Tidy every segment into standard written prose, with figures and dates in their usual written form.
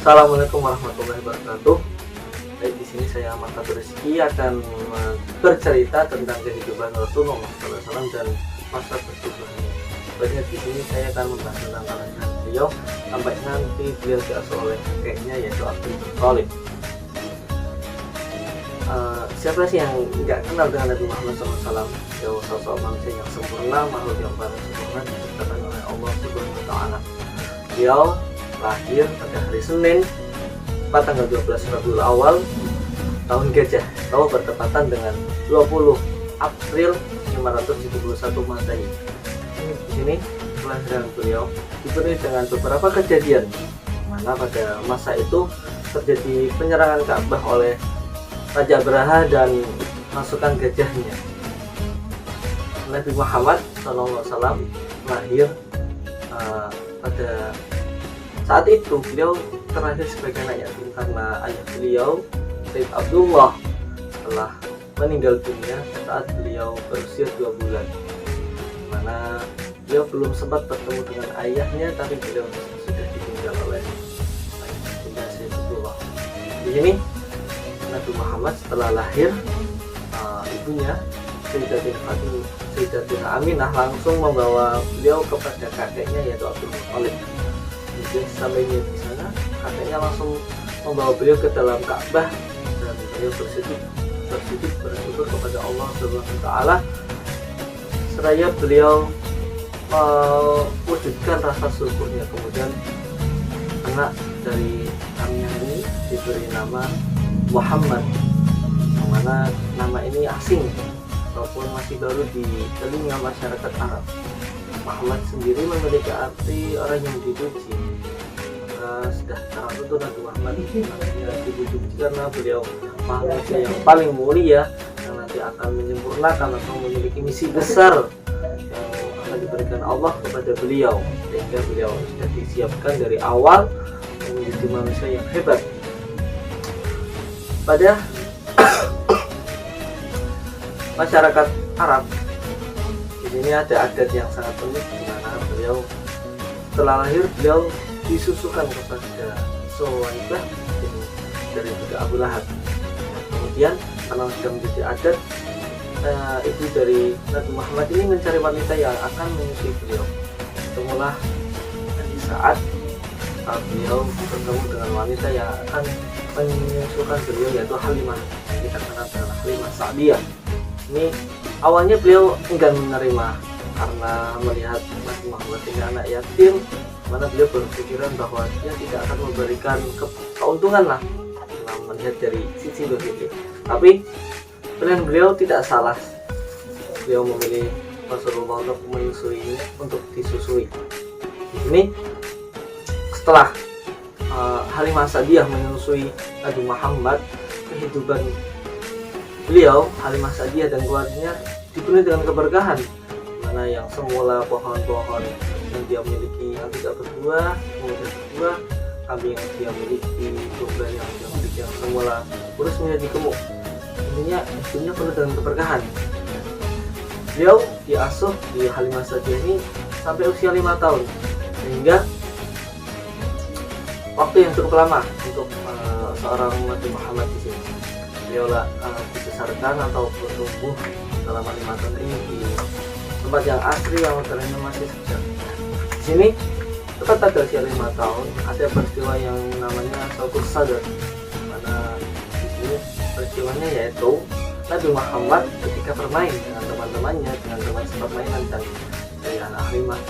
Assalamualaikum warahmatullahi wabarakatuh. Baik, di sini saya Ahmad Rizky akan bercerita tentang kehidupan Rasulullah SAW dan masa perjuangannya. Banyak di sini saya akan membahas tentang kelahiran beliau sampai nanti beliau diasuh oleh kakeknya yaitu Abdul Muthalib. Siapa sih yang nggak kenal dengan Nabi Muhammad SAW? Beliau sosok manusia yang sempurna, makhluk yang paling sempurna diciptakan oleh Allah Subhanahu wa Ta'ala. Beliau lahir pada hari Senin, tanggal 12 Rabiul Awal tahun Gajah, atau bertepatan dengan 20 April 571 Masehi. Di sini kelahiran beliau dipenuhi dengan beberapa kejadian, mana pada masa itu terjadi penyerangan Ka'bah oleh Raja Abraha dan pasukan gajahnya. Nabi Muhammad SAW lahir pada saat itu beliau terlahir sebagai anak yatim karena ayah beliau Sayyid Abdullah telah meninggal dunia saat beliau berusia 2 bulan, dimana beliau belum sempat bertemu dengan ayahnya, tapi beliau sudah ditinggal oleh ayahnya Sayyid Abdullah. Di sini Nabi Muhammad setelah lahir, ibunya Sayyidatina Aminah langsung membawa beliau kepada kakeknya yaitu Abdul Muthalib. Kemudian sampainya di sana, kakeknya langsung membawa beliau ke dalam Ka'bah dan beliau bersyukur kepada Allah Subhanahu wa Ta'ala, seraya beliau mewujudkan rasa syukurnya. Kemudian anak dari Aminah ini diberi nama Muhammad, yang mana nama ini asing ataupun masih baru di telinga masyarakat Arab. Muhammad sendiri memiliki arti orang yang dipuji. Maka sudah terang tentu Nabi Muhammad namanya dipuji karena beliau manusia yang paling mulia yang nanti akan menyempurnakan atau memiliki misi besar yang akan diberikan Allah kepada beliau, sehingga beliau sudah disiapkan dari awal menjadi manusia yang hebat. Pada masyarakat Arab ini ada adat yang sangat unik, di mana beliau setelah lahir beliau disusukan kepada Suwaibah dari budak Abu Lahab. Kemudian karena sudah menjadi adat, ibu dari Nabi Muhammad ini mencari wanita yang akan menyusui beliau. Ketemulah di saat beliau bertemu dengan wanita yang akan menyusukan beliau yaitu Halimah, kita kenal dengan Halimah Sa'diyah. Ini awalnya beliau enggan menerima karena melihat Nabi Muhammad ini anak yatim, mana beliau berpikiran bahwa dia tidak akan memberikan keuntungan lah melihat dari sisi begitu. Tapi pilihan beliau tidak salah, beliau memilih Rasulullah untuk disusui. Ini setelah Halimah Sa'diyah menyusui Nabi Muhammad, kehidupan beliau, Halimah Sa'diyah dan keluarganya dipenuhi dengan keberkahan, mana yang semula pohon-pohon yang dia miliki yang tidak berbuah kemudian berbuah, kambing yang dia miliki, domba yang dia miliki yang semula kurus menjadi gemuk. Intinya hidupnya penuh dengan keberkahan. Beliau diasuh di Halimah Sa'diyah ini sampai usia 5 tahun, sehingga waktu yang cukup lama untuk seorang Nabi Muhammad di sini. Beliau dibesarkan atau bertumbuh selama 5 tahun ini di tempat yang asri yang udaranya masih segar. Di sini tepat pada usia 5 tahun ada peristiwa yang namanya Saukus Sadar, mana di sini peristiwanya yaitu Nabi Muhammad ketika bermain dengan teman-temannya, dengan teman sepermainan dan dari anak Halimah,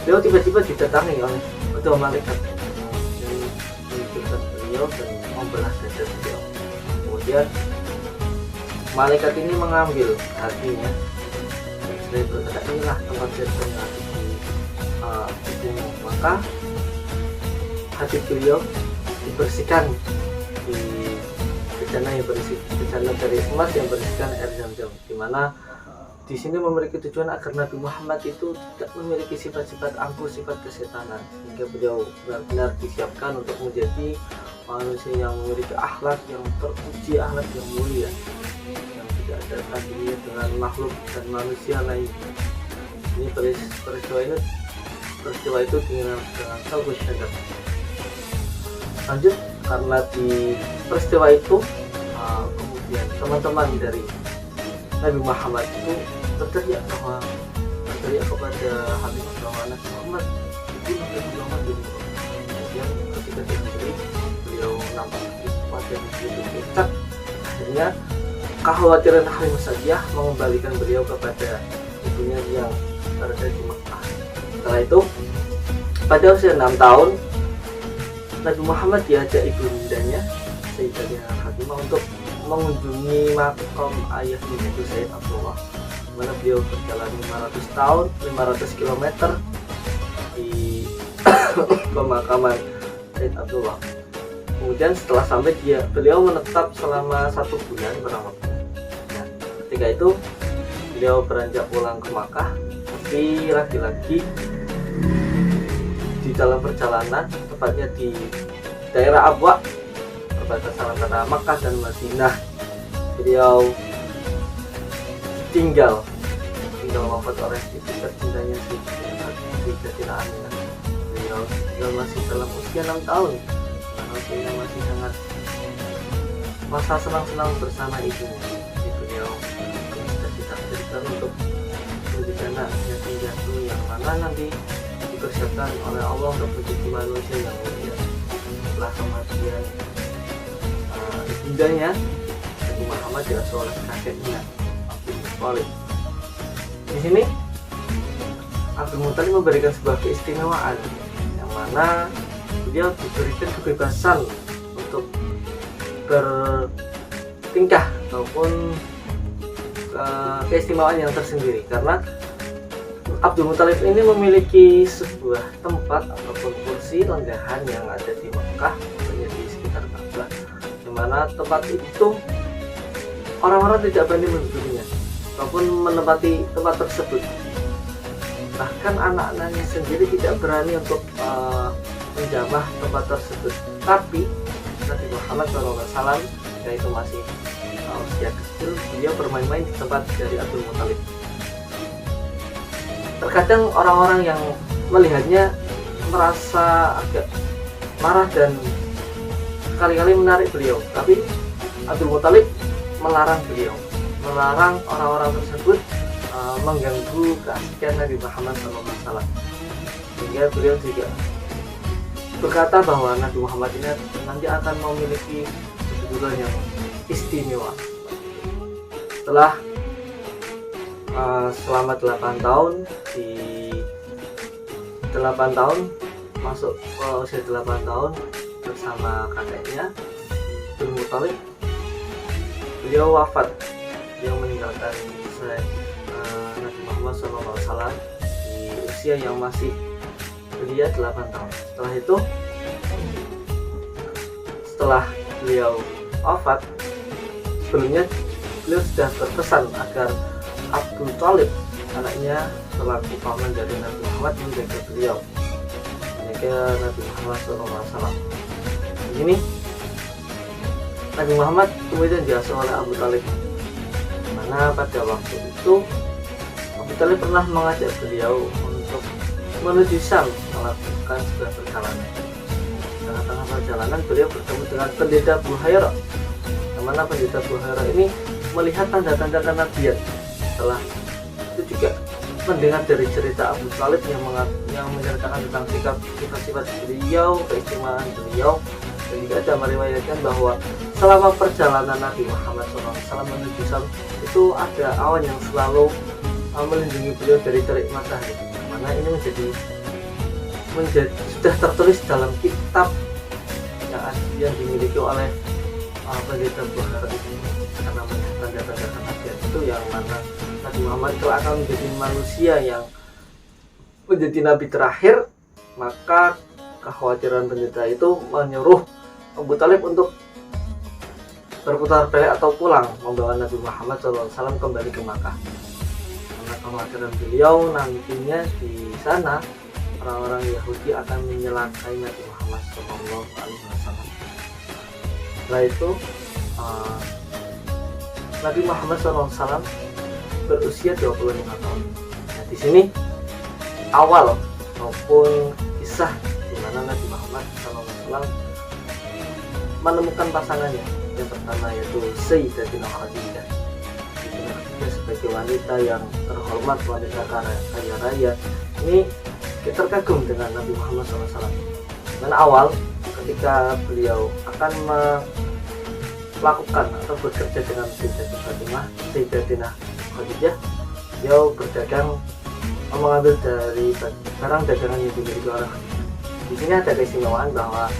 beliau tiba-tiba didatangi oleh kedua malaikat yang menunjukkan beliau dan membelah dada beliau. Kemudian malaikat ini mengambil hatinya dan setelah berkata, inilah tempat jasad yang ada di tubuhmu. Maka hati beliau dibersihkan di bejana yang berisi bejana dari emas yang berisikan air zam-zam, di mana di sini memiliki tujuan agar Nabi Muhammad itu tidak memiliki sifat-sifat angkuh, sifat kesetanan, sehingga beliau benar-benar disiapkan untuk menjadi manusia yang memiliki akhlak yang terpuji, akhlak yang mulia, yang tidak ada tandingnya dengan makhluk dan manusia lain. Ini peristiwa itu dengan Saukus Sadar. Lanjut, karena di peristiwa itu kemudian teman-teman dari Nabi Muhammad itu berteriak kepada Habibah bahwa Nabi Muhammad dibunuh, Nabi Muhammad dibunuh. Kemudian ketika diberi, beliau nampak wajah begitu pucat. Akhirnya kekhawatiran Halimah Sa'diyah mengembalikan beliau kepada ibunya yang berada di Mekah. Setelah itu, pada usia 6 tahun, Nabi Muhammad diajak ibundanya Sayyidatina Fatimah untuk mengunjungi makam ayahnya yaitu Sayyid Abdullah, mana beliau berjalan 500 km di pemakaman Sayyid Abdullah. Kemudian setelah sampai beliau menetap selama 1 bulan kurang lebih. Nah, ketika itu beliau beranjak pulang ke Makkah, tapi lagi-lagi di dalam perjalanan, tepatnya di daerah Abwa, perbatasan antara Makkah dan Madinah, beliau tinggal wafat oleh istri tercintanya Sayyidatina Aminah. Beliau masih dalam usia 6 tahun, karena usianya masih sangat masa senang-senang bersama ibunya. Jadi beliau sudah ditakdirkan untuk menjadi anak yatim piatu yang mana nanti dipersiapkan oleh Allah untuk menjadi manusia yang mulia. Setelah kematian ibundanya, Nabi Muhammad diasuh oleh kakeknya Abdul Muthalib. Di sini Abdul Muthalib memberikan sebuah keistimewaan yang mana beliau diberikan kebebasan untuk bertingkah ataupun keistimewaan yang tersendiri, karena Abdul Muthalib ini memiliki sebuah tempat ataupun kursi lenggahan yang ada di Mekah, tentunya di sekitar Ka'bah, di mana tempat itu orang-orang tidak berani mendudukinya ataupun menempati tempat tersebut. Bahkan anak-anaknya sendiri tidak berani untuk menjamah tempat tersebut. Tapi Nabi Muhammad SAW yaitu masih usia kecil, beliau bermain-main di tempat dari Abdul Muthalib. Terkadang orang-orang yang melihatnya merasa agak marah dan sekali-kali menarik beliau, tapi Abdul Muthalib melarang orang-orang tersebut mengganggu keasikan Nabi Muhammad SAW. Sehingga beliau juga berkata bahwa Nabi Muhammad ini nanti akan memiliki kedudukan yang istimewa. Setelah selama 8 tahun, masuk ke usia 8 tahun bersama kakeknya Abdul Muthalib, beliau wafat. Beliau meninggalkan Nabi Muhammad SAW di usia yang masih belia 8 tahun. Setelah itu, setelah beliau wafat, sebelumnya beliau sudah berpesan agar Abdul Thalib, anaknya selaku paman dari Nabi Muhammad, menjaga beliau, menjaga Nabi Muhammad SAW. Ini Nabi Muhammad kemudian diasuh oleh Abu Thalib, mana pada waktu itu Abu Thalib pernah mengajak beliau untuk menuju Syam melakukan sebuah perjalanan. Di tengah-tengah perjalanan beliau bertemu dengan pendeta Buhairah, yang mana pendeta Buhairah ini melihat tanda-tanda kenabian. Setelah itu juga mendengar dari cerita Abu Thalib yang menceritakan tentang sifat-sifat beliau, keistimewaan beliau, dan juga ada meriwayatkan bahwa selama perjalanan Nabi Muhammad SAW menuju Syam itu ada awan yang selalu melindungi beliau dari terik matahari. Mana ini menjadi sudah tertulis dalam kitab yang dimiliki oleh pendeta Bukhara ini, karena melihat tanda-tanda kenabian itu, yang mana Nabi Muhammad itu akan menjadi manusia yang menjadi nabi terakhir. Maka kekhawatiran pendeta itu menyuruh Abu Thalib untuk berputar balik atau pulang, membawa Nabi Muhammad SAW kembali ke Makkah. Karena kekhawatiran beliau nantinya di sana orang-orang Yahudi akan menyelakai Nabi Muhammad SAW. Setelah itu Nabi Muhammad SAW berusia 25 tahun. Nah, di sini awal maupun kisah di mana Nabi Muhammad SAW menemukan pasangannya. Yang pertama yaitu Sayyidatina Khadijah. Sayyidatina Khadijah sebagai wanita yang terhormat, wanita kaya raya, ini terkagum dengan Nabi Muhammad SAW. Dan awal ketika beliau akan melakukan atau bekerja dengan Sayyidatina Khadijah, beliau berdagang, mengambil dari barang dagangan yang dimiliki oleh Khadijah. Di sini ada keistimewaan bahwa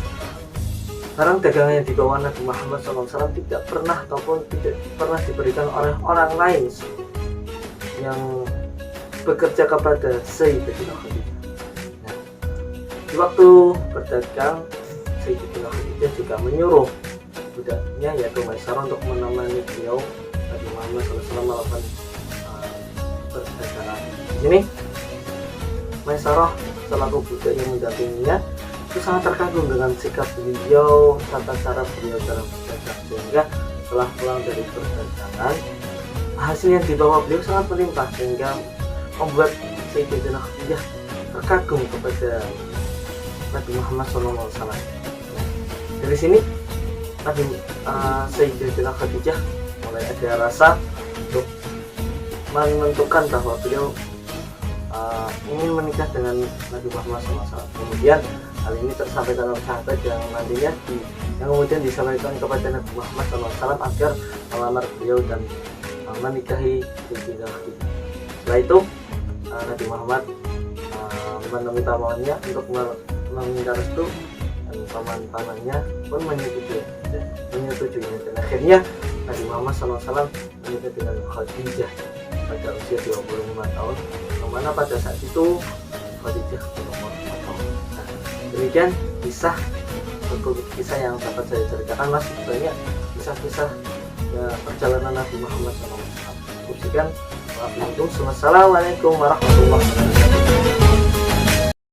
barang dagangan yang dibawa Nabi Muhammad SAW tidak pernah diberikan oleh orang lain yang bekerja kepada Sayyidatina Khadijah. Nah, di waktu berdagang, Sayyidatina Khadijah juga menyuruh budaknya yaitu Maisarah untuk menemani beliau Nabi Muhammad SAW melakukan perdagangan. Di sini Maisarah selaku budak yang mendampinginya itu sangat terkagum dengan sikap beliau, tata cara beliau dalam berdagang, sehingga setelah pulang dari perdagangan hasil yang dibawa beliau sangat melimpah sehingga membuat Sayyidatina Khadijah terkagum kepada Nabi Muhammad SAW. Dari sini Sayyidatina Khadijah mulai ada rasa untuk menentukan bahwa beliau ingin menikah dengan Nabi Muhammad SAW. Kemudian hal ini tersampaikan oleh sahabat yang nantinya yang kemudian disampaikan kepada Nabi Muhammad SAW agar melamar beliau dan menikahi Sayyidatina Khadijah. Setelah itu Nabi Muhammad meminta maunya untuk meminta restu, dan paman-pamannya pun menyetujuinya, dan akhirnya Nabi Muhammad SAW menikah dengan Khadijah pada usia 25 tahun, yang mana pada saat itu Khadijah berumur 4 tahun. Nah, demikian kisah yang dapat saya ceritakan. Masih banyak kisah-kisah perjalanan Nabi Muhammad SAW. Sekian, wassalamualaikum warahmatullahi wabarakatuh.